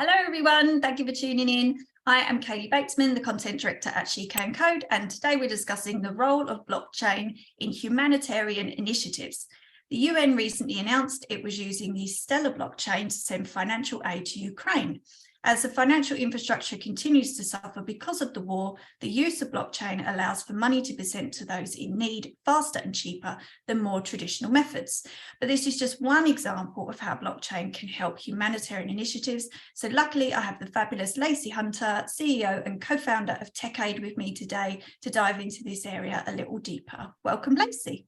Hello, everyone. Thank you for tuning in. I am Kaylee Batesman, the Content Director at She Can Code, and today we're discussing the role of blockchain in humanitarian initiatives. The UN recently announced it was using the Stellar blockchain to send financial aid to Ukraine. As the financial infrastructure continues to suffer because of the war, the use of blockchain allows for money to be sent to those in need faster and cheaper than more traditional methods. But this is just one example of how blockchain can help humanitarian initiatives. So luckily, I have the fabulous Lacey Hunter, CEO and co-founder of TechAid, with me today to dive into this area a little deeper. Welcome, Lacey.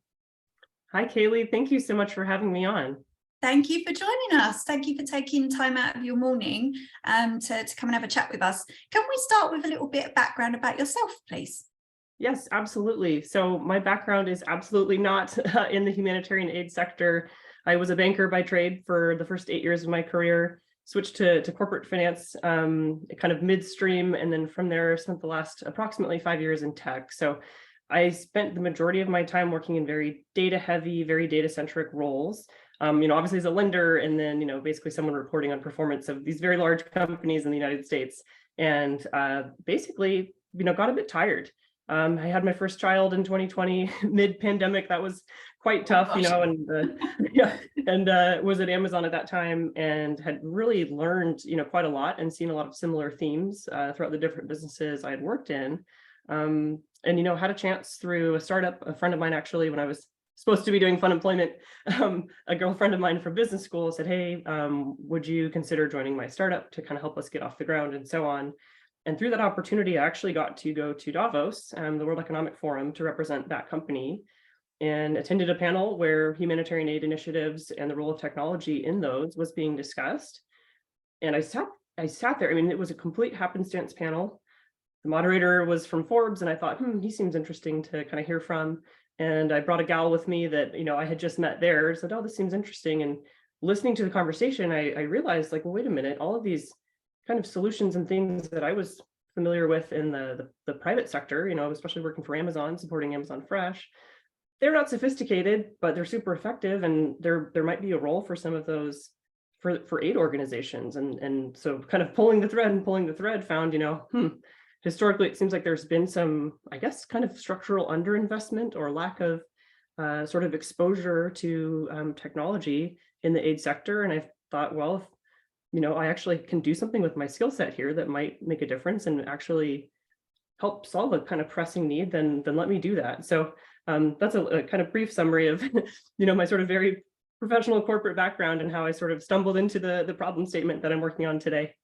Hi, Kaylee. Thank you so much for having me on. Thank you for joining us. Thank you for taking time out of your morning to come and have a chat with us. Can we start with a little bit of background about yourself, please? Yes, absolutely. So my background is absolutely not in the humanitarian aid sector. I was a banker by trade for the first 8 years of my career, switched to corporate finance kind of midstream, and then from there spent the last approximately 5 years in tech. So I spent the majority of my time working in very data heavy, very data centric roles. Obviously as a lender, and then, basically someone reporting on performance of these very large companies in the United States. And basically, got a bit tired. I had my first child in 2020, mid-pandemic. That was quite tough, and was at Amazon at that time and had really learned, quite a lot and seen a lot of similar themes throughout the different businesses I had worked in. And, had a chance through a startup, a friend of mine, actually, when I was supposed to be doing fun employment, a girlfriend of mine from business school said, hey, would you consider joining my startup to kind of help us get off the ground and so on. And through that opportunity, I actually got to go to Davos, the World Economic Forum, to represent that company, and attended a panel where humanitarian aid initiatives and the role of technology in those was being discussed. And I sat there. I mean, it was a complete happenstance panel. The moderator was from Forbes, and I thought, he seems interesting to kind of hear from. And I brought a gal with me that, I had just met there, said, oh, this seems interesting. And listening to the conversation, I realized, like, well, wait a minute, all of these kind of solutions and things that I was familiar with in the private sector, especially working for Amazon, supporting Amazon Fresh, they're not sophisticated, but they're super effective. And there might be a role for some of those for aid organizations. And so kind of pulling the thread found, historically, it seems like there's been some, I guess, kind of structural underinvestment or lack of sort of exposure to technology in the aid sector. And I thought, well, if, I actually can do something with my skill set here that might make a difference and actually help solve a kind of pressing need, then let me do that. So that's a kind of brief summary of, my sort of very professional corporate background and how I sort of stumbled into the problem statement that I'm working on today.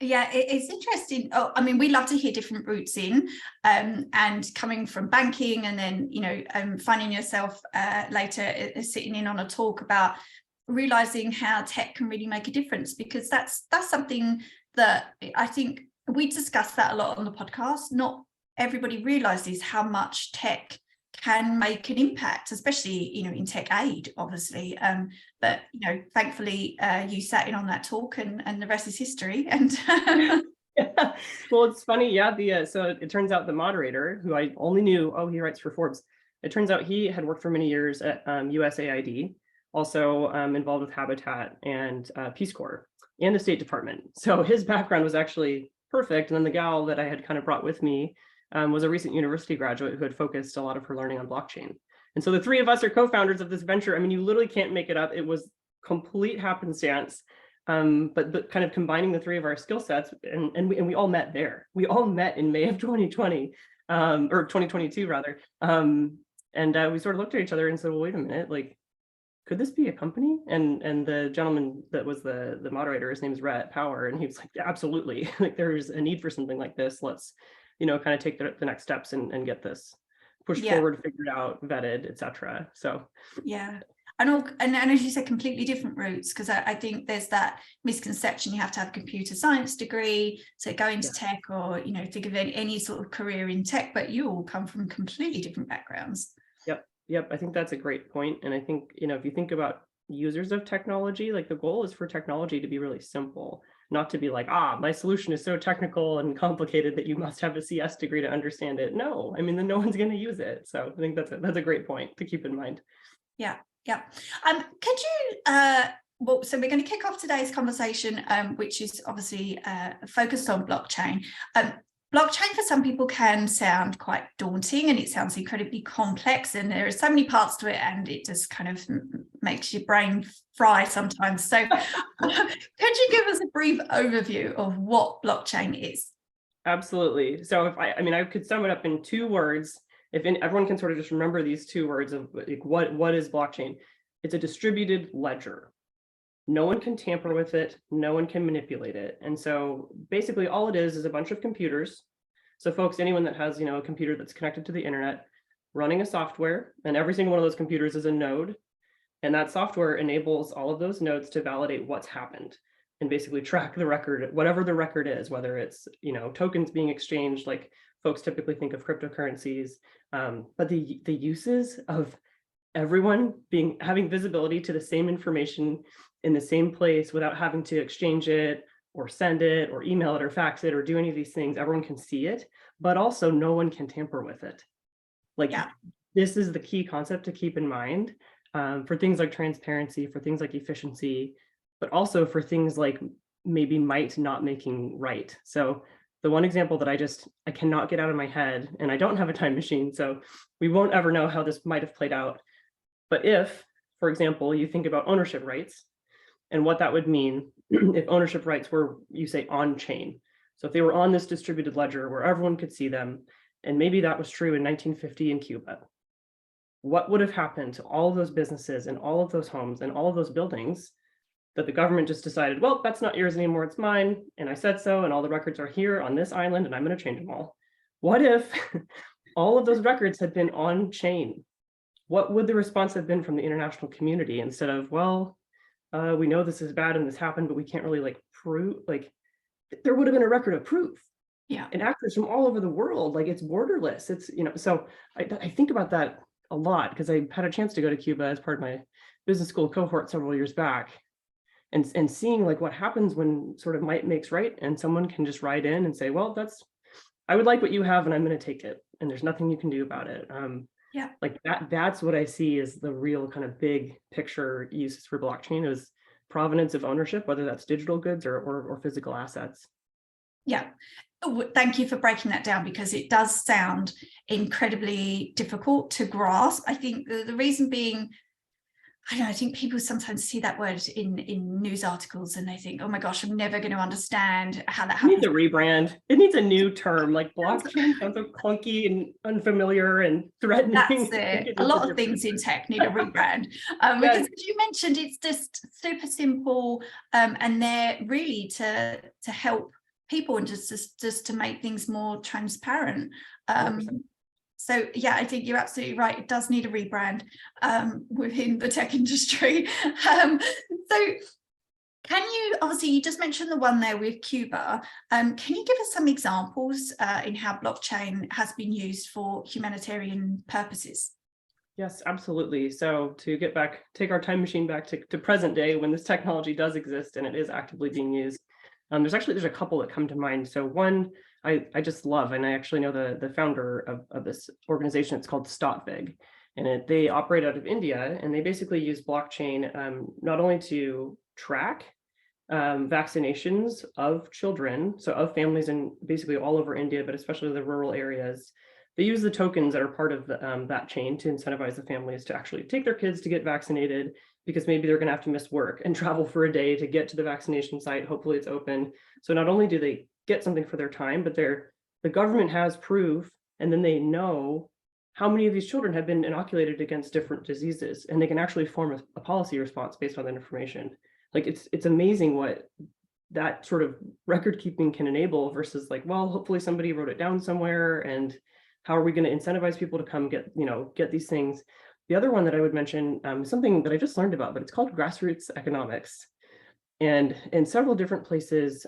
Yeah, it's interesting. We love to hear different routes in, and coming from banking, and then finding yourself later sitting in on a talk about realizing how tech can really make a difference, because that's something that I think we discuss that a lot on the podcast. Not everybody realizes how much tech can make an impact, especially in tech aid, obviously, but thankfully you sat in on that talk, and the rest is history. And yeah. Well, it's funny, so it turns out the moderator, who I only knew, he writes for Forbes, it turns out he had worked for many years at USAID, also involved with Habitat and Peace Corps and the State Department. So his background was actually perfect. And then the gal that I had kind of brought with me was a recent university graduate who had focused a lot of her learning on blockchain. And so the three of us are co-founders of this venture. I mean, you literally can't make it up. It was complete happenstance, but kind of combining the three of our skill sets, and we all met there. We all met in May of 2020, or 2022 rather. And we sort of looked at each other and said, well, wait a minute, like, could this be a company? And the gentleman that was the moderator, his name is Rhett Power, and he was like, yeah, absolutely, like there's a need for something like this. Let's kind of take the next steps and get this pushed forward, figured out, vetted, etc. So yeah, and as you said, completely different routes, because I think there's that misconception you have to have a computer science degree to go into tech, or think of any sort of career in tech, but you all come from completely different backgrounds. Yep, I think that's a great point. And I think if you think about users of technology, like the goal is for technology to be really simple, not to be like, my solution is so technical and complicated that you must have a CS degree to understand it. No, I mean, then no one's going to use it. So I think that's a great point to keep in mind. Yeah. Could you Well, so we're going to kick off today's conversation, which is obviously focused on blockchain. Blockchain for some people can sound quite daunting, and it sounds incredibly complex, and there are so many parts to it, and it just kind of makes your brain fry sometimes. So could you give us a brief overview of what blockchain is? Absolutely. So if I could sum it up in 2 words. Everyone can sort of just remember these 2 words of like, what is blockchain? It's a distributed ledger. No one can tamper with it. No one can manipulate it. And so basically all it is a bunch of computers. So folks, anyone that has, a computer that's connected to the internet, running a software, and every single one of those computers is a node. And that software enables all of those nodes to validate what's happened and basically track the record, whatever the record is, whether it's, tokens being exchanged, like folks typically think of cryptocurrencies, but the uses of everyone having visibility to the same information in the same place without having to exchange it or send it or email it or fax it or do any of these things. Everyone can see it, but also no one can tamper with it. This is the key concept to keep in mind for things like transparency, for things like efficiency, but also for things like maybe might not making right. So the one example that I cannot get out of my head, and I don't have a time machine, so we won't ever know how this might have played out. But if, for example, you think about ownership rights and what that would mean if ownership rights were, you say, on chain. So if they were on this distributed ledger where everyone could see them, and maybe that was true in 1950 in Cuba, what would have happened to all of those businesses and all of those homes and all of those buildings that the government just decided, well, that's not yours anymore, it's mine, and I said so, and all the records are here on this island, and I'm going to change them all. What if all of those records had been on chain? What would the response have been from the international community instead of, well, we know this is bad and this happened, but we can't really prove, there would have been a record of proof. Yeah. And actors from all over the world, it's borderless. It's, so I think about that a lot because I had a chance to go to Cuba as part of my business school cohort several years back, and seeing what happens when sort of might makes right, and someone can just write in and say, well, I would like what you have and I'm going to take it, and there's nothing you can do about it. Yeah. That's what I see as the real kind of big picture uses for blockchain is provenance of ownership, whether that's digital goods or physical assets. Yeah. Thank you for breaking that down, because it does sound incredibly difficult to grasp. I think the reason being, I think people sometimes see that word in news articles and they think, oh my gosh, I'm never going to understand how that happens. It needs a rebrand. It needs a new term. Blockchain sounds so clunky and unfamiliar and threatening. That's it. A lot of things in tech need a rebrand. Because as you mentioned, it's just super simple, and they're really to help people and just to make things more transparent. So yeah, I think you're absolutely right. It does need a rebrand within the tech industry. So can you, obviously you just mentioned the one there with Cuba. Can you give us some examples in how blockchain has been used for humanitarian purposes? Yes, absolutely. So to take our time machine back to present day when this technology does exist and it is actively being used. There's a couple that come to mind. So one I just love, and I actually know the founder of this organization. It's called StopVig, and they operate out of India, and they basically use blockchain not only to track vaccinations of children, so of families in basically all over India, but especially the rural areas. They use the tokens that are part of that chain to incentivize the families to actually take their kids to get vaccinated, because maybe they're going to have to miss work and travel for a day to get to the vaccination site. Hopefully it's open. So not only do they get something for their time, but the government has proof, and then they know how many of these children have been inoculated against different diseases, and they can actually form a policy response based on that information. It's amazing what that sort of record keeping can enable versus well, hopefully somebody wrote it down somewhere, and how are we going to incentivize people to come get these things? The other one that I would mention is something that I just learned about, but it's called grassroots economics. And in several different places,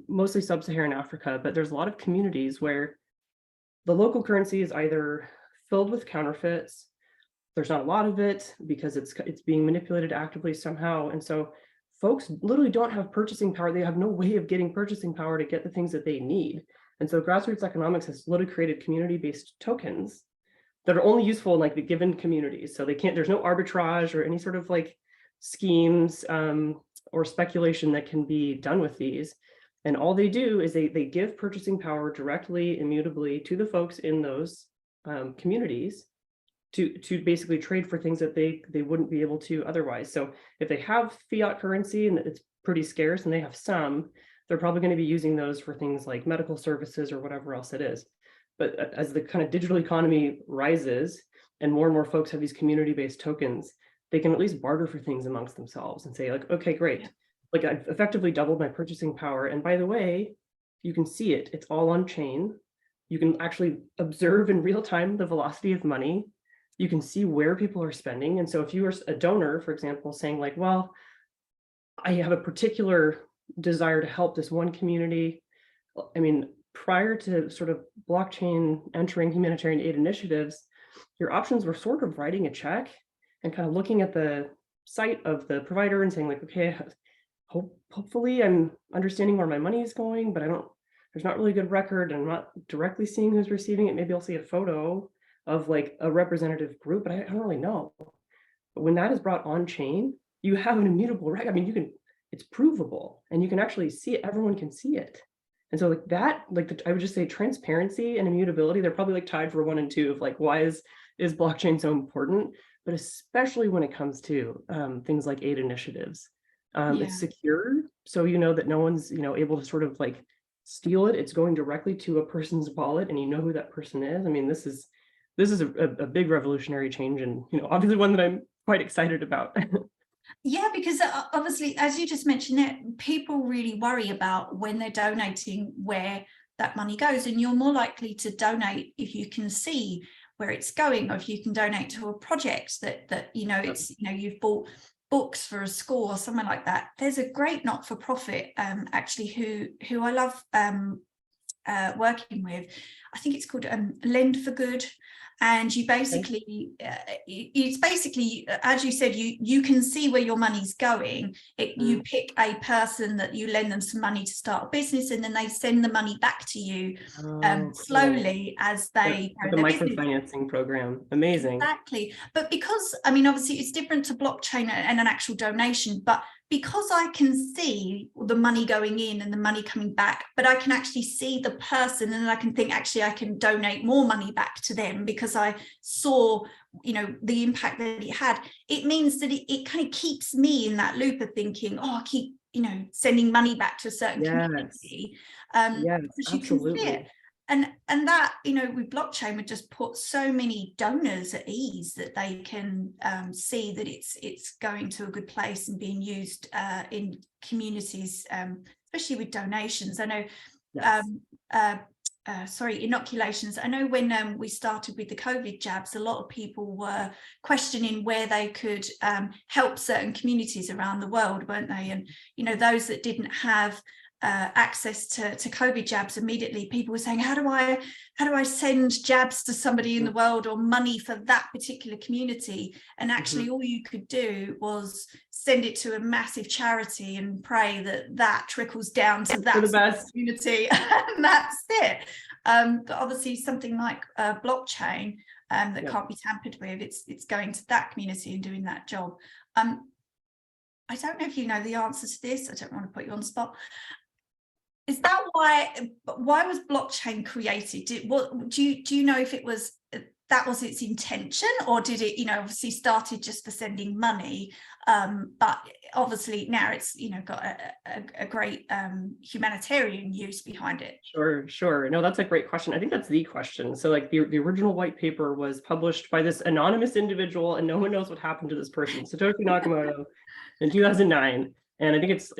mostly sub-Saharan Africa, but there's a lot of communities where the local currency is either filled with counterfeits, there's not a lot of it because it's being manipulated actively somehow. And so folks literally don't have purchasing power. They have no way of getting purchasing power to get the things that they need. And so grassroots economics has literally created community-based tokens that are only useful in the given communities. So there's no arbitrage or any sort of schemes or speculation that can be done with these. And all they do is they give purchasing power directly, immutably to the folks in those communities to basically trade for things that they wouldn't be able to otherwise. So if they have fiat currency and it's pretty scarce and they have some, they're probably going to be using those for things like medical services or whatever else it is. But as the kind of digital economy rises and more folks have these community-based tokens, they can at least barter for things amongst themselves and say like, okay, great. Like I've effectively doubled my purchasing power. And by the way, you can see it, it's all on chain. You can actually observe in real time the velocity of money. You can see where people are spending. And so if you are a donor, for example, saying like, well, I have a particular desire to help this one community. I mean, prior to sort of blockchain entering humanitarian aid initiatives, your options were sort of writing a check and kind of looking at the site of the provider and saying like, okay, hopefully I'm understanding where my money is going, but there's not really a good record. And I'm not directly seeing who's receiving it. Maybe I'll see a photo of like a representative group, but I don't really know. But when that is brought on chain, you have an immutable record. I mean, it's provable and you can actually see it. Everyone can see it. And so like that, I would just say transparency and immutability, they're probably like tied for 1 and 2 of like, why is blockchain so important? But especially when it comes to things like aid initiatives. It's secure. So you know that no one's, able to sort of like steal it. It's going directly to a person's wallet and you know who that person is. I mean, this is a big revolutionary change and, obviously one that I'm quite excited about. Yeah, because obviously, as you just mentioned it, people really worry about when they're donating where that money goes, and you're more likely to donate if you can see where it's going, or if you can donate to a project that it's you've bought books for a school or something like that. There's a great not-for-profit actually who I love working with. I think it's called Lend for Good. And you basically, it's basically, as you said, you can see where your money's going. You pick a person that you lend them some money to start a business, and then they send the money back to you slowly as they the microfinancing program. Amazing. Exactly. But because, I mean, obviously it's different to blockchain and an actual donation, but because I can see the money going in and the money coming back, but I can actually see the person, and I can think, actually, I can donate more money back to them because I saw, the impact that it had. It means that it kind of keeps me in that loop of thinking, I keep, sending money back to a certain community. Yes, because you can see it. And that, with blockchain would just put so many donors at ease that they can see that it's going to a good place and being used in communities, especially with donations. I know, inoculations. I know when we started with the COVID jabs, a lot of people were questioning where they could help certain communities around the world, weren't they? And, those that didn't have access to COVID jabs immediately, people were saying, how do I send jabs to somebody in the world or money for that particular community? And actually all you could do was send it to a massive charity and pray that trickles down to that community, and that's it. But obviously something like blockchain that can't be tampered with, it's going to that community and doing that job. I don't know if you know the answer to this. I don't want to put you on the spot. Is that why was blockchain created? Do you know if it was that was its intention, or did it, obviously started just for sending money, but obviously now it's, got a great humanitarian use behind it? Sure. No, that's a great question. I think that's the question. So like the original white paper was published by this anonymous individual, and no one knows what happened to this person, Satoshi Nakamoto, in 2009. And I think it's,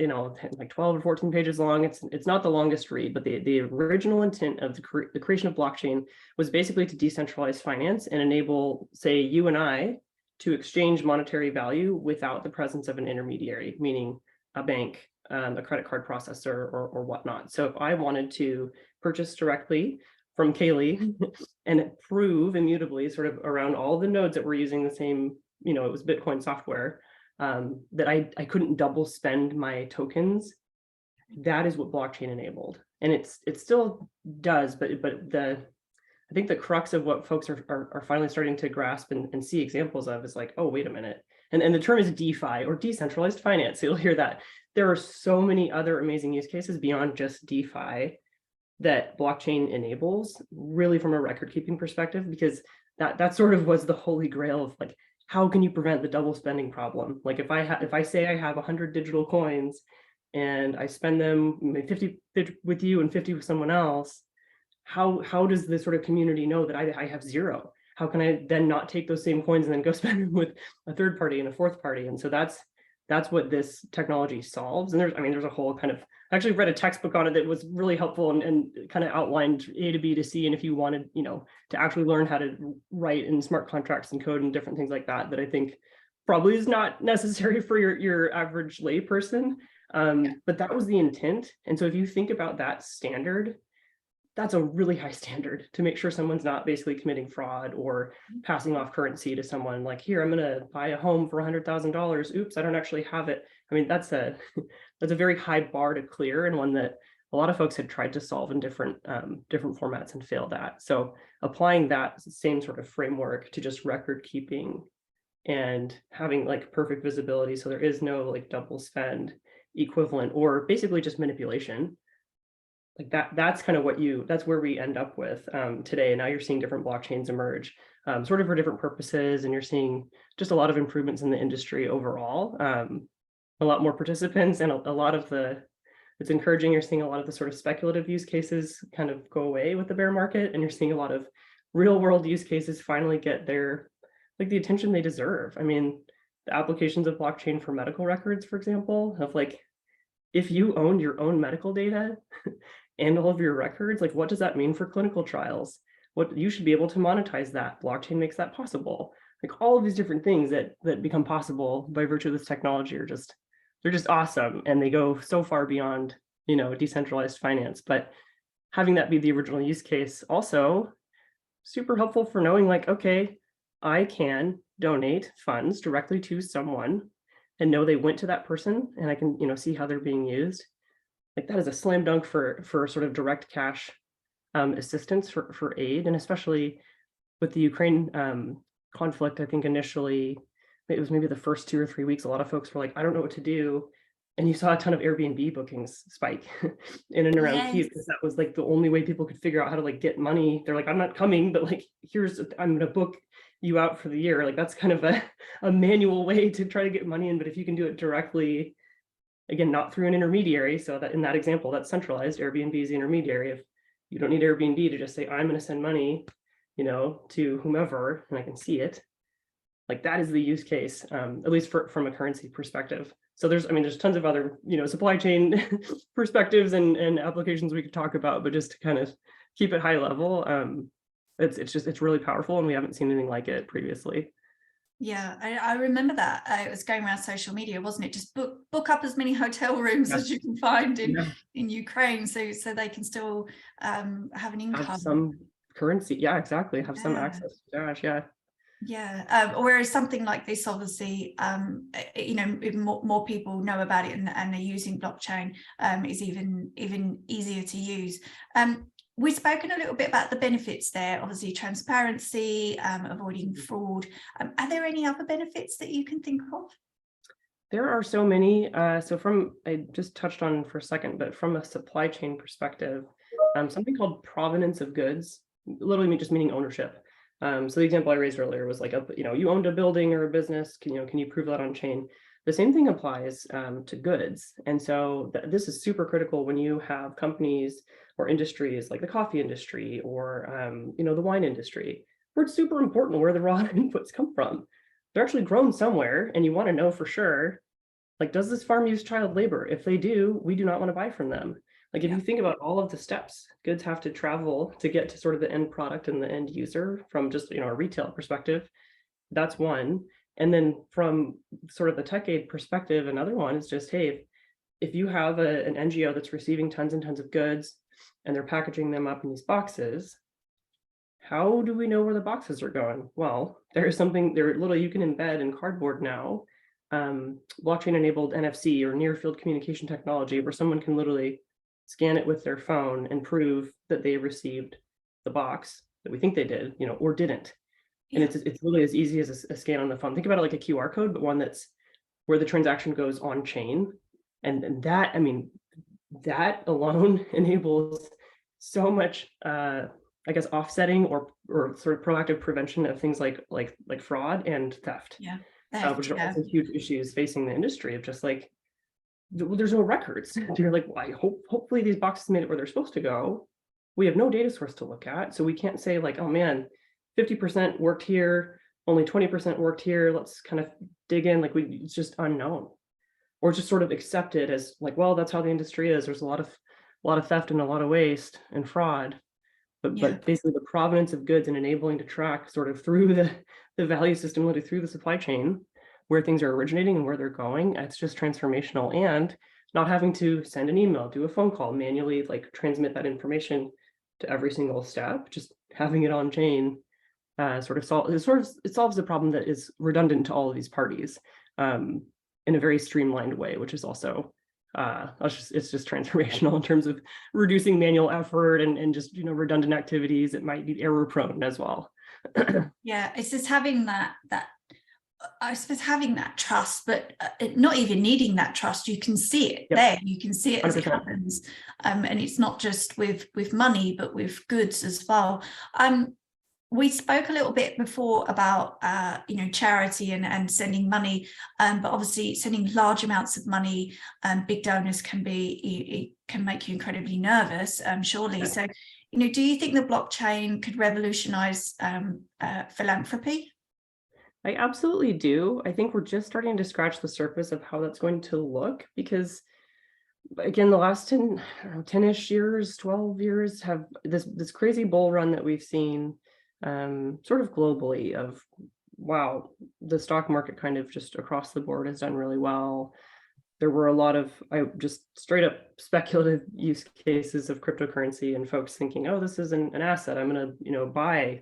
like 12 or 14 pages long. It's not the longest read, but the original intent of the creation of blockchain was basically to decentralize finance and enable, say, you and I to exchange monetary value without the presence of an intermediary, meaning a bank, a credit card processor, or whatnot. So if I wanted to purchase directly from Kaylee and prove immutably sort of around all the nodes that were using the same, it was Bitcoin software, that I couldn't double spend my tokens, that is what blockchain enabled. And it still does, but I think the crux of what folks are finally starting to grasp and see examples of is like, oh, wait a minute, and the term is DeFi, or decentralized finance. So you'll hear that. There are so many other amazing use cases beyond just DeFi that blockchain enables, really from a record keeping perspective, because that sort of was the holy grail of like, how can you prevent the double spending problem? Like if I say I have 100 digital coins and I spend them 50 with you and 50 with someone else, how does the sort of community know that I have zero? How can I then not take those same coins and then go spend them with a third party and a fourth party? And so that's what this technology solves. And there's a whole kind of, I actually read a textbook on it that was really helpful and kind of outlined A to B to C. And if you wanted, to actually learn how to write in smart contracts and code and different things like that, that I think probably is not necessary for your average lay person. But that was the intent. And so if you think about that standard, that's a really high standard to make sure someone's not basically committing fraud or passing off currency to someone like, here, I'm going to buy a home for $100,000. Oops, I don't actually have it. I mean, that's a very high bar to clear, and one that a lot of folks had tried to solve in different formats and failed at. So applying that same sort of framework to just record keeping and having like perfect visibility, so there is no like double spend equivalent or basically just manipulation. Like that's kind of that's where we end up with today. Now you're seeing different blockchains emerge sort of for different purposes, and you're seeing just a lot of improvements in the industry overall. A lot more participants, and a lot of it's encouraging. You're seeing a lot of the sort of speculative use cases kind of go away with the bear market, and you're seeing a lot of real world use cases finally get the attention they deserve. I mean, the applications of blockchain for medical records, for example, of like, if you owned your own medical data and all of your records, like what does that mean for clinical trials? What you should be able to monetize that. Blockchain makes that possible. Like all of these different things that become possible by virtue of this technology they're just awesome. And they go so far beyond, decentralized finance. But having that be the original use case also super helpful for knowing like, okay, I can donate funds directly to someone and know they went to that person, and I can, see how they're being used. Like that is a slam dunk for sort of direct cash assistance for aid, and especially with the Ukraine conflict. I think initially it was maybe the first 2 or 3 weeks, a lot of folks were like, I don't know what to do, and you saw a ton of Airbnb bookings spike in and around Kyiv, because that was like the only way people could figure out how to like get money. They're like, I'm not coming, but like I'm going to book you out for the year. Like that's kind of a manual way to try to get money in, but if you can do it directly, again, not through an intermediary. So that in that example, that's centralized. Airbnb is the intermediary. If you don't need Airbnb to just say, I'm going to send money, to whomever, and I can see it. Like that is the use case, at least from a currency perspective. So there's tons of other, supply chain perspectives and applications we could talk about, but just to kind of keep it high level, it's really powerful, and we haven't seen anything like it previously. Yeah, I remember that. It was going around social media, wasn't it? Just book up as many hotel rooms as you can find in Ukraine, so they can still have an income. Have some currency, yeah, exactly. Have some access to cash, yeah. Yeah, whereas something like this, obviously, more people know about it and they're using blockchain is even easier to use. We've spoken a little bit about the benefits there, obviously transparency, avoiding fraud. Are there any other benefits that you can think of? There are so many. I just touched on for a second, but from a supply chain perspective, something called provenance of goods, literally just meaning ownership. So the example I raised earlier was like, you owned a building or a business, can you prove that on chain? The same thing applies to goods. And so this is super critical when you have companies or industries like the coffee industry or, the wine industry, where it's super important where the raw inputs come from. They're actually grown somewhere, and you want to know for sure, like, does this farm use child labor? If they do, we do not want to buy from them. Like if you think about all of the steps goods have to travel to get to sort of the end product and the end user from just, a retail perspective, that's one. And then from sort of the TechAid perspective, another one is just, hey, if you have an NGO that's receiving tons and tons of goods and they're packaging them up in these boxes, how do we know where the boxes are going? Well, there's something you can embed in cardboard now, blockchain enabled NFC or near field communication technology, where someone can literally scan it with their phone and prove that they received the box that we think they did, or didn't. And Yeah. it's really as easy as a scan on the phone. Think about it like a QR code, but one that's where the transaction goes on chain. And that, I mean, that alone enables so much, I guess, offsetting or sort of proactive prevention of things like fraud and theft, Yeah. which Theft. are Yeah. also huge issues facing the industry of just like there's no records. You're like, well, hopefully these boxes made it where they're supposed to go. We have no data source to look at, so we can't say like, oh man, 50% worked here, only 20% worked here. Let's kind of dig in. Like it's just unknown, or just sort of accepted as like, well, that's how the industry is. There's a lot of theft and a lot of waste and fraud, but Yeah. basically the provenance of goods and enabling to track sort of through the value system, literally through the supply chain, where things are originating and where they're going. It's just transformational, and not having to send an email, do a phone call, manually like transmit that information to every single step, just having it on chain it solves a problem that is redundant to all of these parties, in a very streamlined way, which is also it's just transformational in terms of reducing manual effort and just redundant activities. It might be error prone as well. Yeah. It's just having that I suppose having that trust, but not even needing that trust. You can see it Yep, there. You can see it as it 100%. happens, and it's not just with money, but with goods as well. We spoke a little bit before about charity and sending money, but obviously sending large amounts of money, big donors can make you incredibly nervous, surely. Yeah. So, do you think the blockchain could revolutionize philanthropy? I absolutely do. I think we're just starting to scratch the surface of how that's going to look, because again, the last 10-ish years, 12 years have this crazy bull run that we've seen, sort of globally, of wow, the stock market kind of just across the board has done really well. There were a lot of just straight up speculative use cases of cryptocurrency, and folks thinking, oh, this is an asset I'm going to buy.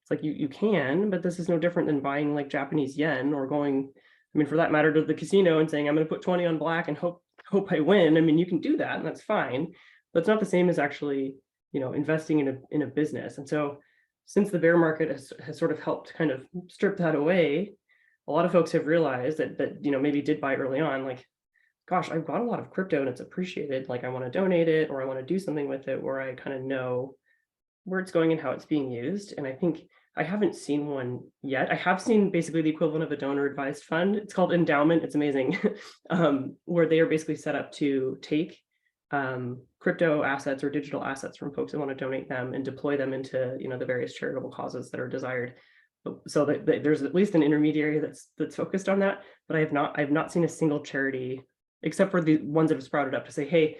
It's like you can, but this is no different than buying like Japanese yen, or going, I mean, for that matter, to the casino and saying, I'm going to put 20 on black and hope I win. I mean, you can do that and that's fine, but it's not the same as actually, investing in a business. And so since the bear market has sort of helped kind of strip that away, a lot of folks have realized that maybe did buy early on, like, gosh, I've got a lot of crypto and it's appreciated. Like I want to donate it, or I want to do something with it where I kind of know where it's going and how it's being used. And I think I haven't seen one yet. I have seen basically the equivalent of a donor advised fund. It's called endowment. It's amazing, where they are basically set up to take crypto assets or digital assets from folks that want to donate them and deploy them into the various charitable causes that are desired. So that there's at least an intermediary that's focused on that. But I have not seen a single charity, except for the ones that have sprouted up, to say, hey,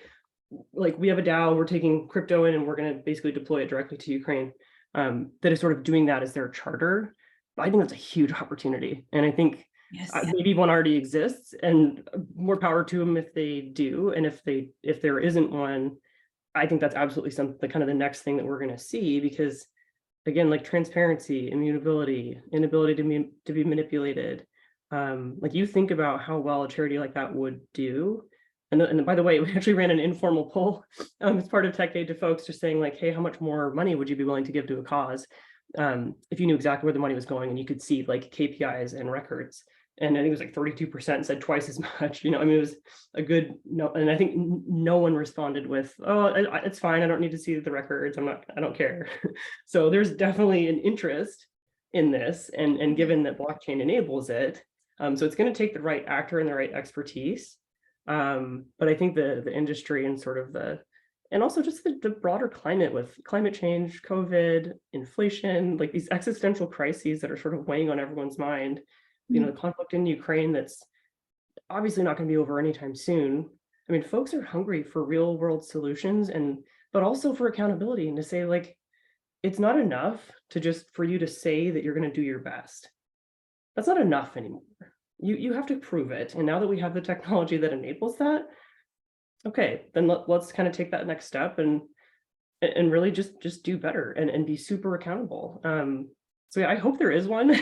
like we have a DAO, we're taking crypto in and we're going to basically deploy it directly to Ukraine, that is sort of doing that as their charter. But I think that's a huge opportunity. And I think Yes. maybe one already exists, and more power to them if they do. And if there isn't one, I think that's absolutely the kind of the next thing that we're going to see, because again, like transparency, immutability, inability to be manipulated. Like you think about how well a charity like that would do. And by the way, we actually ran an informal poll as part of TechAid to folks, just saying like, hey, how much more money would you be willing to give to a cause, if you knew exactly where the money was going and you could see like KPIs and records? And I think it was like 32% said twice as much. I mean, it was a good no. And I think no one responded with, oh, it's fine, I don't need to see the records, I don't care. So there's definitely an interest in this, and given that blockchain enables it, so it's going to take the right actor and the right expertise. But I think the industry and sort of and also just the broader climate, with climate change, COVID, inflation, like these existential crises that are sort of weighing on everyone's mind, the conflict in Ukraine that's obviously not going to be over anytime soon. I mean, folks are hungry for real world solutions, but also for accountability, and to say like, it's not enough to just for you to say that you're going to do your best. That's not enough anymore. You have to prove it. And now that we have the technology that enables that, okay, then let's kind of take that next step and really just do better and be super accountable. So yeah, I hope there is one.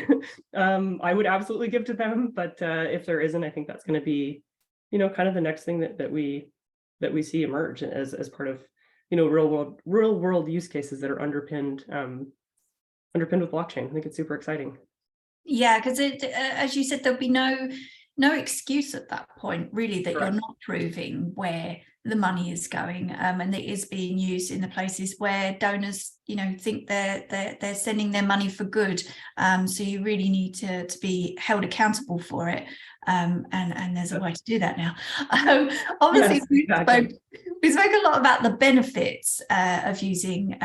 I would absolutely give to them, but if there isn't, I think that's going to be, kind of the next thing that we see emerge as part of, real world use cases that are underpinned underpinned with blockchain. I think it's super exciting. Yeah, because as you said, there'll be no excuse at that point, really, that Correct. you're not proving where the money is going, and it is being used in the places where donors, think they're sending their money for good. So you really need to be held accountable for it, and there's a way to do that now. Obviously, Yes, exactly. we spoke a lot about the benefits of using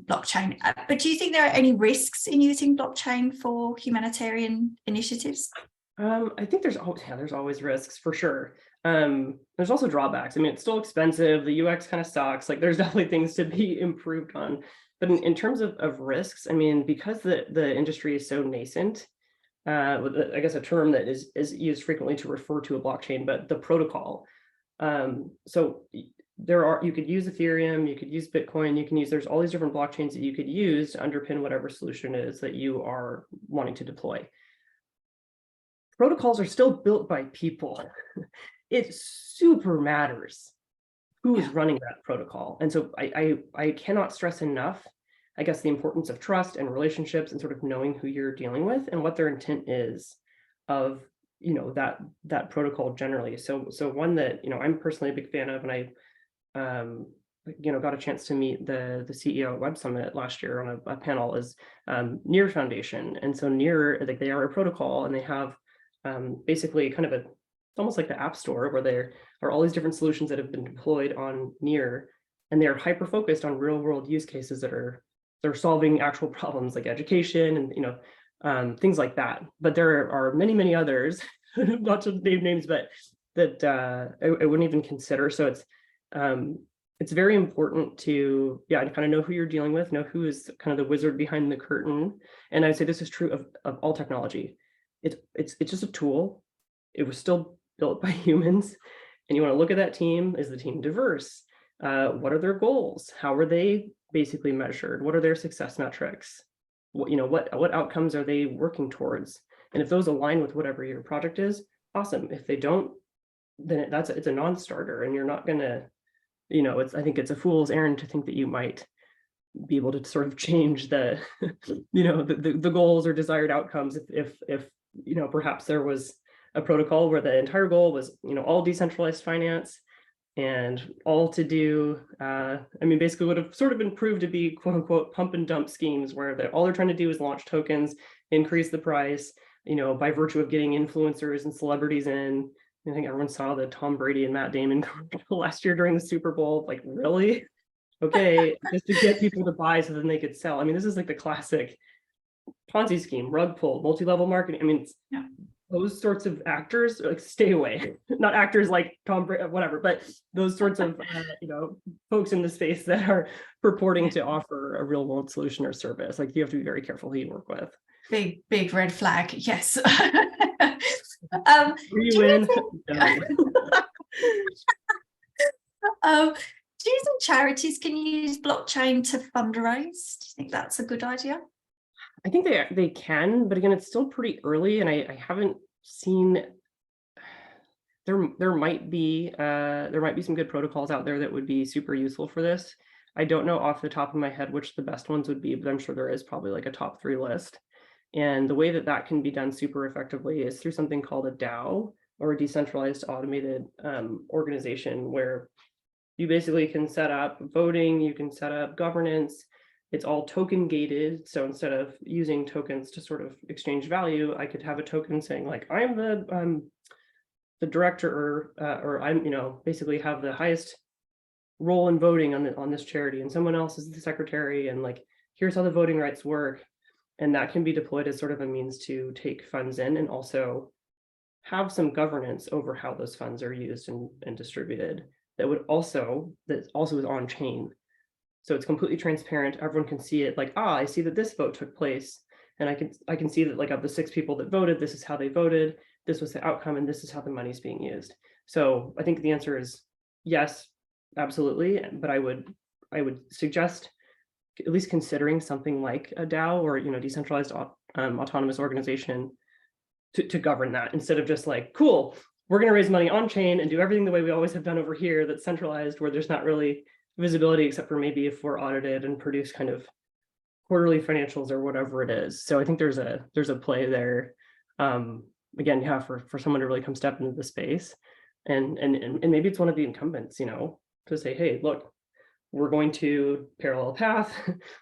blockchain, but do you think there are any risks in using blockchain for humanitarian initiatives? I think there's always risks for sure. There's also drawbacks. I mean, it's still expensive. The UX kind of sucks. Like, there's definitely things to be improved on. But in terms of risks, I mean, because the industry is so nascent, I guess a term that is used frequently to refer to a blockchain, but the protocol. So you could use Ethereum, you could use Bitcoin, there's all these different blockchains that you could use to underpin whatever solution it is that you are wanting to deploy. Protocols are still built by people. It super matters who's running that protocol. And so I cannot stress enough, I guess, the importance of trust and relationships and sort of knowing who you're dealing with and what their intent is of, that protocol generally. So one that, I'm personally a big fan of, and I got a chance to meet the CEO at Web Summit last year on a panel, is Near Foundation. And so Near, like, they are a protocol, and they have basically kind of almost like the App Store, where there are all these different solutions that have been deployed on Near, and they are hyper focused on real world use cases they're solving actual problems like education and things like that. But there are many others, not to name names, but that I wouldn't even consider. So it's very important to kind of know who you're dealing with, know who is kind of the wizard behind the curtain. And I'd say this is true of all technology. It's just a tool. It was still built by humans, and you want to look at that team. Is the team diverse? What are their goals? How are they basically measured? What are their success metrics? What outcomes are they working towards? And if those align with whatever your project is, awesome. If they don't, then it's a non-starter, and you're not gonna, I think it's a fool's errand to think that you might be able to sort of change the the goals or desired outcomes if perhaps there was a protocol where the entire goal was all decentralized finance and all to do basically would have sort of been proved to be quote unquote pump and dump schemes where all they're trying to do is launch tokens, increase the price by virtue of getting influencers and celebrities in. I think everyone saw the Tom Brady and Matt Damon commercial last year during the Super Bowl. Like, really? Okay, just to get people to buy so then they could sell. I mean, this is like the classic Ponzi scheme, rug pull, multi-level marketing. I mean, those sorts of actors, like, stay away. Not actors like Tom Brady, whatever, but those sorts of folks in the space that are purporting to offer a real world solution or service. Like, you have to be very careful who you work with. Big red flag. Yes. You win. Do you think charities can use blockchain to fundraise? Do you think that's a good idea? I think they can, but again, it's still pretty early, and I haven't seen. There might be some good protocols out there that would be super useful for this. I don't know off the top of my head which the best ones would be, but I'm sure there is probably like a top 3 list. And the way that can be done super effectively is through something called a DAO, or a decentralized automated organization, where you basically can set up voting, you can set up governance. It's all token gated. So instead of using tokens to sort of exchange value, I could have a token saying like, I'm the director, or I'm, basically have the highest role in voting on this charity, and someone else is the secretary, and like, here's how the voting rights work. And that can be deployed as sort of a means to take funds in and also have some governance over how those funds are used and distributed. That also is on chain. So it's completely transparent. Everyone can see it, like, I see that this vote took place. And I can see that, like, of the 6 people that voted, this is how they voted, this was the outcome, and this is how the money's being used. So I think the answer is yes, absolutely. But I would suggest at least considering something like a DAO, or decentralized autonomous organization to govern that, instead of just like, cool, we're going to raise money on chain and do everything the way we always have done over here that's centralized, where there's not really visibility except for maybe if we're audited and produce kind of quarterly financials or whatever it is. So I think there's a play there. Again, yeah, for someone to really come step into the space, and maybe it's one of the incumbents, to say, hey, look, we're going to parallel path.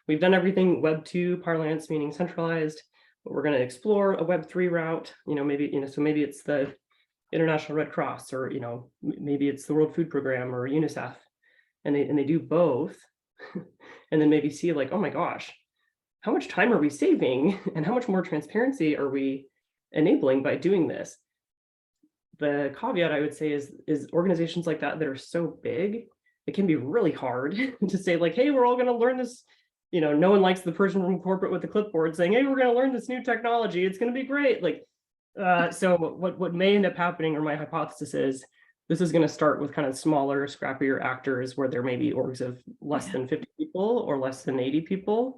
We've done everything Web 2 parlance, meaning centralized, but we're going to explore a Web 3 route. So maybe it's the International Red Cross, or maybe it's the World Food Program or UNICEF, and they do both, and then maybe see like, oh my gosh, how much time are we saving, and how much more transparency are we enabling by doing this? The caveat I would say is organizations like that are so big, it can be really hard to say like, hey, we're all going to learn this. No one likes the person from corporate with the clipboard saying, hey, we're going to learn this new technology. It's going to be great. Like, so what may end up happening, or my hypothesis is, this is going to start with kind of smaller, scrappier actors where there may be orgs of less than 50 people or less than 80 people.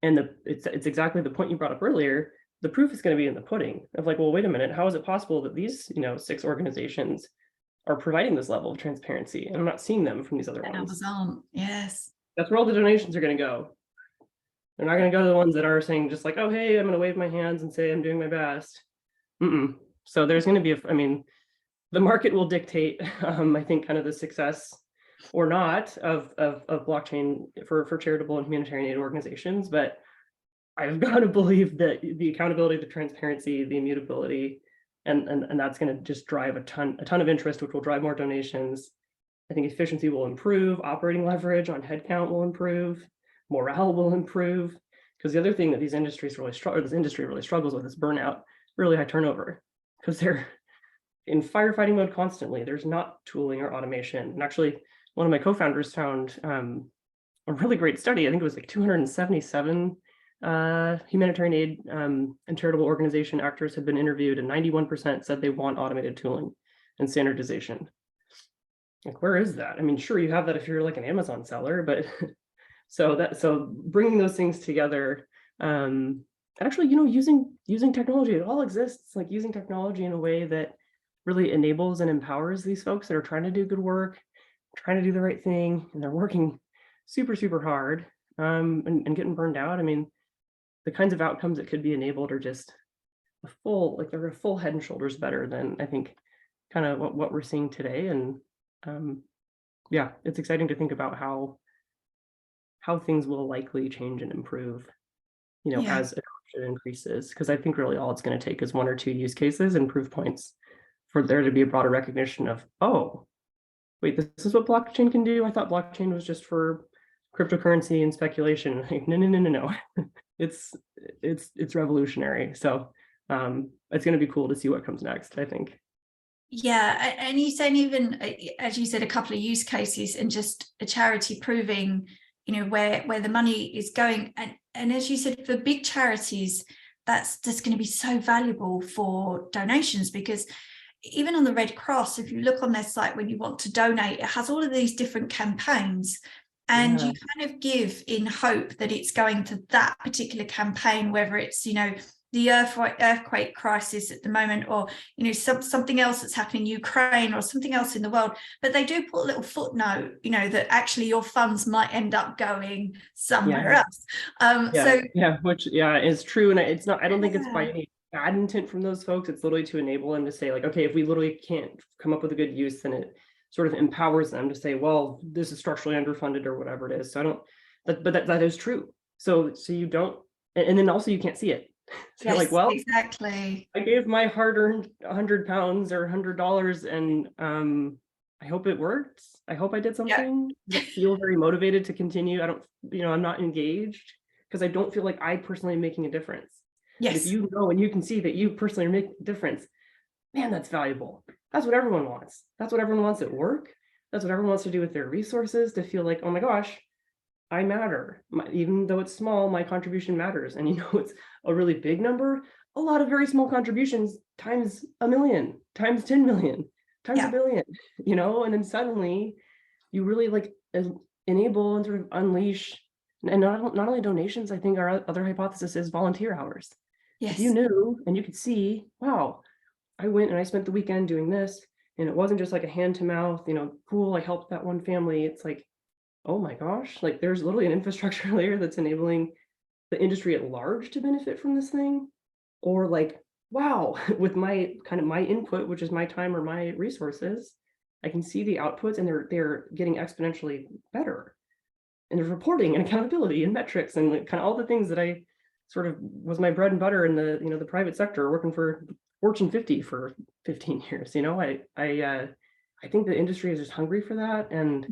And it's exactly the point you brought up earlier. The proof is going to be in the pudding of like, well, wait a minute, how is it possible that these 6 organizations are providing this level of transparency, and I'm not seeing them from these other ones? Others aren't. Yes. That's where all the donations are going to go. They're not going to go to the ones that are saying just like, oh, hey, I'm going to wave my hands and say I'm doing my best. So there's going to be the market will dictate, I think, kind of the success or not of blockchain for charitable and humanitarian aid organizations. But I've got to believe that the accountability, the transparency, the immutability, and that's going to just drive a ton of interest, which will drive more donations. I think efficiency will improve, operating leverage on headcount will improve, morale will improve. Because the other thing that this industry really struggles with is burnout, really high turnover, because they're in firefighting mode constantly. There's not tooling or automation. And actually, one of my co-founders found a really great study. I think it was like 277 humanitarian aid and charitable organization actors had been interviewed, and 91% said they want automated tooling and standardization. Like, where is that? I mean, sure, you have that if you're like an Amazon seller, but so bringing those things together, actually, using technology, it all exists, like using technology in a way that really enables and empowers these folks that are trying to do good work, trying to do the right thing, and they're working super, super hard, and getting burned out. I mean, the kinds of outcomes that could be enabled are just they're a full head and shoulders better than I think kind of what we're seeing today. And yeah, it's exciting to think about how things will likely change and improve, as adoption increases, because I think really all it's going to take is 1 or 2 use cases and proof points for there to be a broader recognition of, oh, wait, this is what blockchain can do. I thought blockchain was just for cryptocurrency and speculation. Like, no. It's revolutionary. So it's going to be cool to see what comes next, I think. Yeah, and you saying even, as you said, a couple of use cases and just a charity proving, where the money is going. And as you said, for big charities, that's just going to be so valuable for donations, because even on the Red Cross, if you look on their site when you want to donate, it has all of these different campaigns. And you kind of give in hope that it's going to that particular campaign, whether it's, the earthquake crisis at the moment, or, something else that's happening in Ukraine or something else in the world. But they do put a little footnote, that actually your funds might end up going somewhere else. Which is true. And it's not, I don't think it's by any bad intent from those folks. It's literally to enable them to say like, okay, if we literally can't come up with a good use, then it sort of empowers them to say, well, this is structurally underfunded or whatever it is. So that is true. So you don't, and then also you can't see it. So yes, like, well, exactly. I gave my hard-earned £100 or $100, and I hope it works. I hope I did something. I feel very motivated to continue. I'm not engaged because I don't feel like I personally am making a difference. Yes. But if you know and you can see that you personally are making a difference, man, that's valuable. That's what everyone wants. That's what everyone wants at work. That's what everyone wants to do with their resources, to feel like, oh my gosh, I matter. Even though it's small, my contribution matters. And it's a really big number, a lot of very small contributions times 1 million, times 10 million, times 1 billion, and then suddenly you really enable and sort of unleash, and not only donations. I think our other hypothesis is volunteer hours. Yes. If you knew and you could see, wow, I went and I spent the weekend doing this, and it wasn't just like a hand to mouth, cool, I helped that one family. It's like, oh my gosh, like there's literally an infrastructure layer that's enabling the industry at large to benefit from this thing, or like, wow, with my my input, which is my time or my resources, I can see the outputs and they're getting exponentially better. And there's reporting and accountability and metrics and like kind of all the things that I sort of was my bread and butter in the the private sector, working for Fortune 50 for 15 years. I think the industry is just hungry for that, and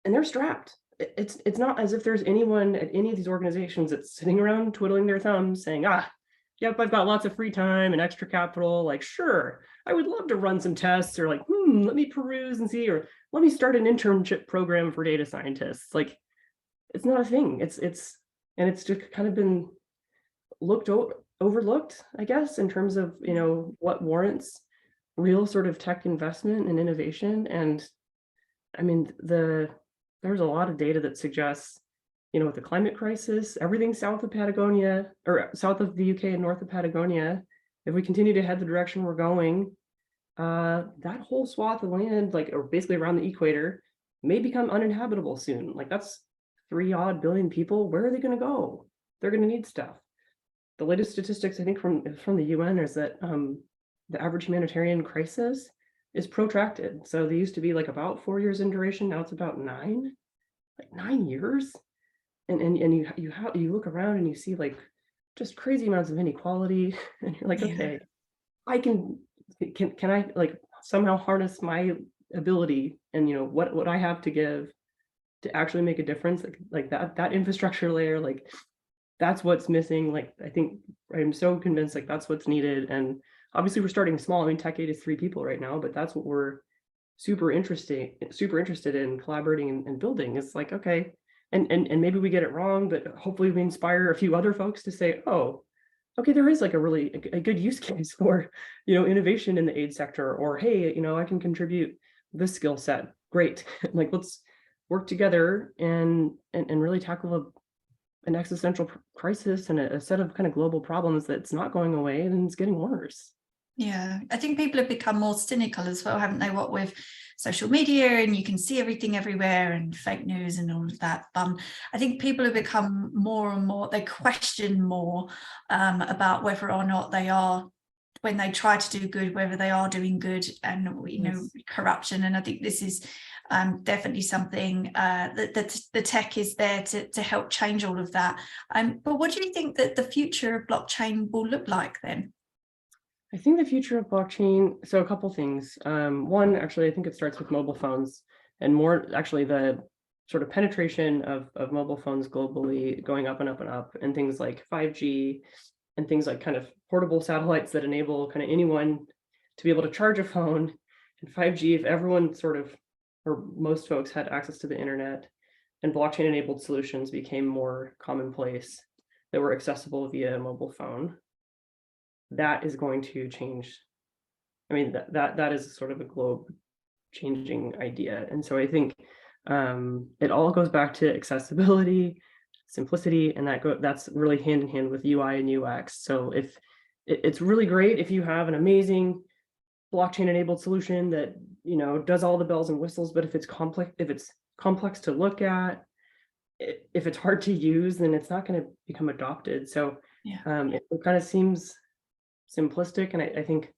they're strapped. It's not as if there's anyone at any of these organizations that's sitting around twiddling their thumbs saying, yep, I've got lots of free time and extra capital. Like, sure, I would love to run some tests, or like, let me peruse and see, or let me start an internship program for data scientists. Like, it's not a thing. It's just kind of been overlooked, I guess, in terms of what warrants real sort of tech investment and innovation. And I mean, there's a lot of data that suggests, with the climate crisis, everything south of Patagonia, or south of the UK and north of Patagonia, if we continue to head the direction we're going, that whole swath of land, like, or basically around the equator, may become uninhabitable soon. Like, that's 3-odd billion people. Where are they going to go? They're going to need stuff. The latest statistics, I think, from the UN is that the average humanitarian crisis is protracted. So they used to be like about 4 years in duration. Now it's about 9, like 9 years. And you look around and you see like just crazy amounts of inequality, and you're like, okay, I can I like somehow harness my ability and what I have to give to actually make a difference, like that infrastructure layer, like that's what's missing. Like, I think I'm so convinced like that's what's needed. And obviously we're starting small. I mean, TechAid is 3 people right now, but that's what we're super interested in collaborating and building. It's like, okay, and maybe we get it wrong, but hopefully we inspire a few other folks to say, oh, okay, there is like a good use case for innovation in the aid sector, or hey, I can contribute this skill set. Great. Like, let's work together and really tackle an existential crisis and a set of kind of global problems that's not going away and it's getting worse. Yeah, I think people have become more cynical as well, haven't they? What with social media, and you can see everything everywhere, and fake news and all of that. I think people have become more and more, they question more about whether or not they are, when they try to do good, whether they are doing good, and corruption. And I think this is definitely something that the tech is there to help change all of that. But what do you think that the future of blockchain will look like then? I think the future of blockchain, so a couple things. One, actually, I think it starts with mobile phones, and more actually the sort of penetration of mobile phones globally going up and up and up, and things like 5G and things like kind of portable satellites that enable kind of anyone to be able to charge a phone. And 5G, if everyone sort of, or most folks had access to the internet, and blockchain enabled solutions became more commonplace that were accessible via a mobile phone, that is going to change. I mean, that is sort of a globe changing idea. And so I think it all goes back to accessibility, simplicity, and that's really hand in hand with UI and UX. So if it's really great if you have an amazing blockchain enabled solution that does all the bells and whistles, but if it's complex to look at, if it's hard to use, then it's not going to become adopted. So it kind of seems simplistic, and I think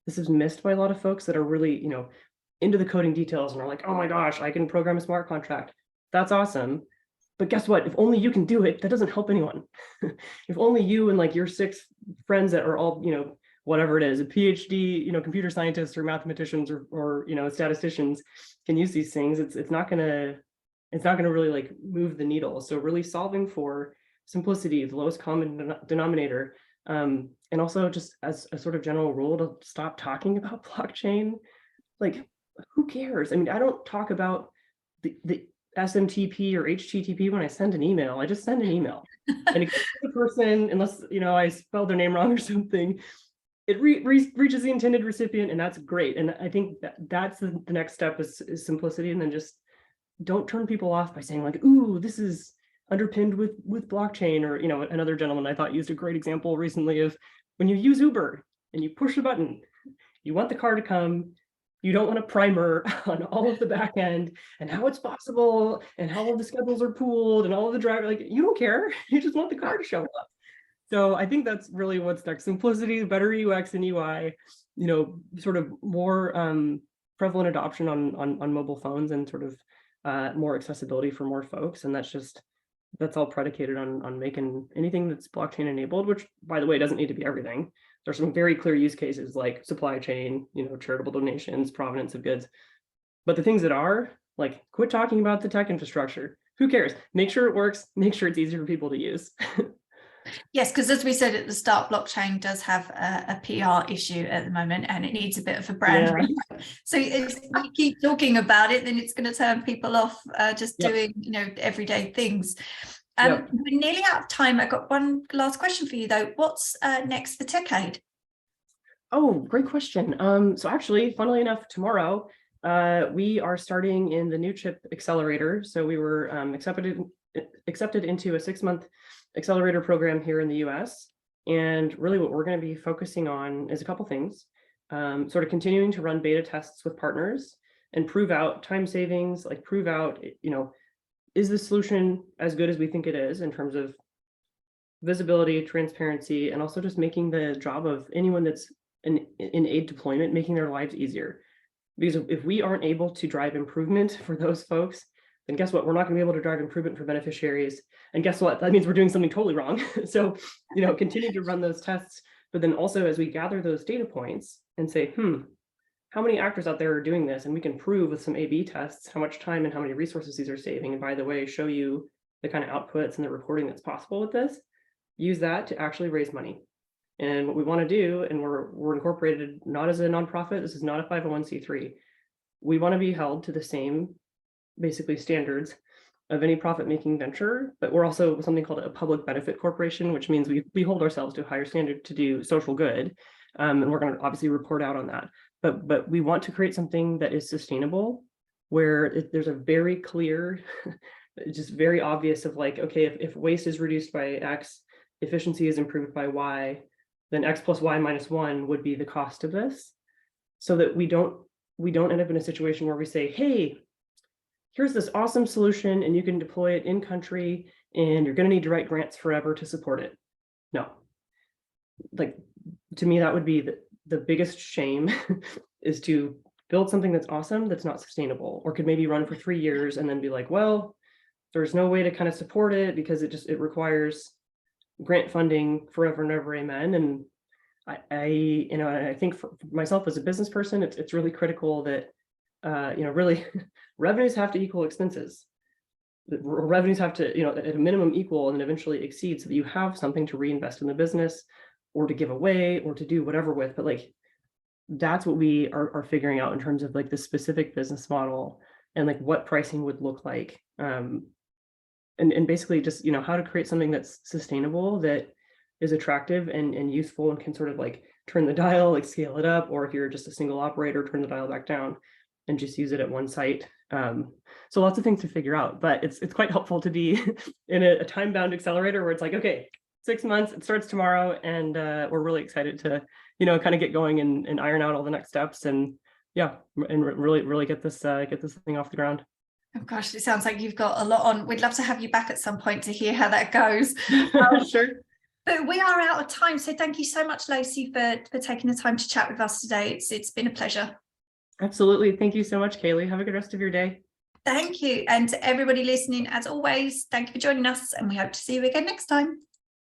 this is missed by a lot of folks that are really into the coding details and are like, oh my gosh, I can program a smart contract. That's awesome, but guess what? If only you can do it, that doesn't help anyone. If only you and like your 6 friends that are all whatever it is, a PhD computer scientists or mathematicians or statisticians can use these things, it's not gonna really like move the needle. So really solving for simplicity, the lowest common denominator. And also just as a sort of general rule to stop talking about blockchain. Like, who cares? I mean, I don't talk about the SMTP or HTTP when I send an email. I just send an email. And it goes to the person, unless I spelled their name wrong or something, it reaches the intended recipient, and that's great. And I think that's the next step is simplicity. And then just don't turn people off by saying like, ooh, this is underpinned with blockchain. Or another gentleman I thought used a great example recently of when you use Uber and you push a button, you want the car to come, You don't want a primer on all of the back end and how it's possible and how all the schedules are pooled and all of the driver, like you don't care. You just want the car to show up. So I think that's really what's next. Simplicity, better UX and UI, sort of more prevalent adoption on mobile phones and sort of more accessibility for more folks. And that's all predicated on making anything that's blockchain enabled, which by the way, doesn't need to be everything. There's some very clear use cases like supply chain, charitable donations, provenance of goods. But the things that are, like, quit talking about the tech infrastructure. Who cares? Make sure it works, make sure it's easy for people to use. Yes, because as we said at the start, blockchain does have a PR issue at the moment, and it needs a bit of a brand revamp. So if you keep talking about it, then it's going to turn people off just doing, everyday things. We're nearly out of time. I've got one last question for you, though. What's next for TechAid? Oh, great question. So actually, funnily enough, tomorrow we are starting in the new chip accelerator. So we were accepted into a 6-month accelerator program here in the US. And really what we're going to be focusing on is a couple things, sort of continuing to run beta tests with partners and prove out time savings, like prove out, is the solution as good as we think it is in terms of visibility, transparency, and also just making the job of anyone that's in aid deployment, making their lives easier. Because if we aren't able to drive improvement for those folks, then guess what? We're not going to be able to drive improvement for beneficiaries. And guess what? That means we're doing something totally wrong. So, continue to run those tests, but then also as we gather those data points and say, how many actors out there are doing this? And we can prove with some A/B tests how much time and how many resources these are saving. And by the way, show you the kind of outputs and the reporting that's possible with this. Use that to actually raise money. And what we want to do, and we're incorporated not as a nonprofit, this is not a 501c3. We want to be held to the same, basically, standards of any profit-making venture, but we're also something called a public benefit corporation, which means we hold ourselves to a higher standard to do social good. And we're going to obviously report out on that. But we want to create something that is sustainable, where there's a very clear, just very obvious of like, okay, if waste is reduced by X, efficiency is improved by Y, then X plus Y minus 1 would be the cost of this, so that we don't end up in a situation where we say, hey, here's this awesome solution and you can deploy it in country and you're going to need to write grants forever to support it. No, like, to me, that would be the biggest shame is to build something that's awesome that's not sustainable, or could maybe run for 3 years and then be like, well, there's no way to kind of support it because it requires grant funding forever and ever, amen. And I think for myself as a business person, it's really critical that really revenues have to equal expenses. Revenues have to, at a minimum equal and then eventually exceed, so that you have something to reinvest in the business or to give away or to do whatever with. But like, that's what we are figuring out in terms of like the specific business model and like what pricing would look like. And basically just, how to create something that's sustainable, that is attractive and useful and can sort of like turn the dial, like scale it up, or if you're just a single operator, turn the dial back down and just use it at one site. So lots of things to figure out, but it's quite helpful to be in a time-bound accelerator where it's like, okay, 6 months, it starts tomorrow, and we're really excited to, kind of get going and iron out all the next steps and really get this thing off the ground. Oh gosh, it sounds like you've got a lot on. We'd love to have you back at some point to hear how that goes. Sure. But we are out of time. So thank you so much, Lacey, for taking the time to chat with us today. It's been a pleasure. Absolutely. Thank you so much, Kaylee. Have a good rest of your day. Thank you. And to everybody listening, as always, thank you for joining us, and we hope to see you again next time.